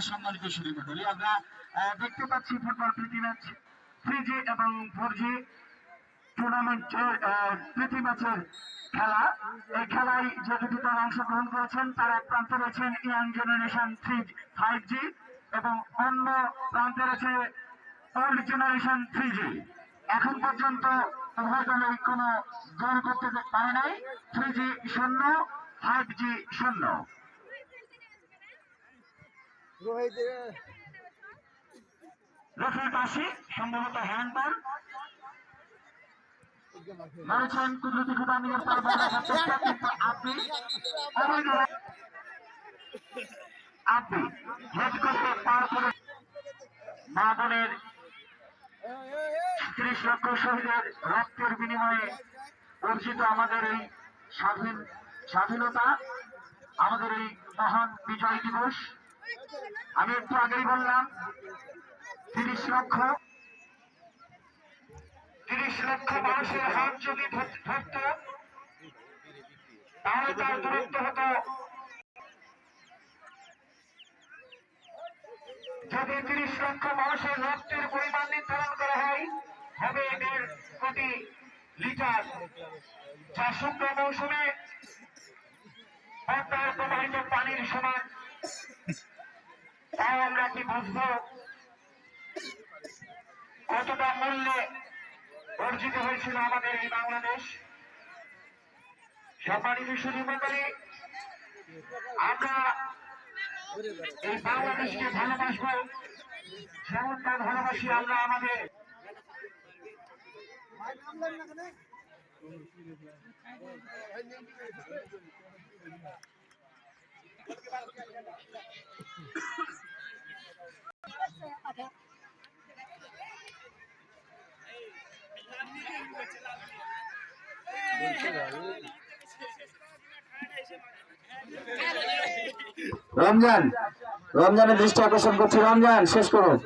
সম্মানিত সুধী মণ্ডলী, আমরা দেখতে পাচ্ছি ফুটবল প্রীতি ম্যাচ 3G এবং 4G টুর্নামেন্টের প্রীতি ম্যাচের খেলা। এই খেলায় যে দুটি দল অংশগ্রহণ করেছেন তার এক প্রান্তে রয়েছেন ইয়াং জেনারেশন 5G এবং অন্য প্রান্তে রয়েছে ওল্ড জেনারেশন 3G। এখন পর্যন্ত উভয় দলেই কোনো গোল করতে পারে নাই। 3G 0, 5G 0। রেফারি পাশে সম্ভবত হ্যান্ডবল মারছেন কুদরতি কুদানির পর বল রাখার চেষ্টা, কিন্তু আপনি হেড করতে পার করে মা বোনের 30 লক্ষ শহীদের রক্তের বিনিময়ে অর্জিত আমাদের এই স্বাধীনতা, আমাদের এই মহান বিজয় দিবস। আমি একটু আগেই বললাম 30 লক্ষ মানুষের হাত যদি ধরত তাহলে তার দূরত্ব হতো, যদি 30 লক্ষ মানুষের রক্তের পরিমাণ নির্ধারণ করা হয় হবে 1.5 কোটি লিটার, যা শুকনো মৌসুমে পদ্মায় প্রবাহিত পানির সমান। তাও আমরা কি বুঝবো কতটা মূল্যে অর্জিত হয়েছিল আমাদের এই বাংলাদেশ। সম্মানিত সুধী মণ্ডলী, আমরা এই বাংলাদেশকে ভালোবাসবো, যেমনটা ভালোবাসি আমরা আমাদের রমজানের দৃষ্টি আকর্ষণ করছি। রমজান শেষ করুন।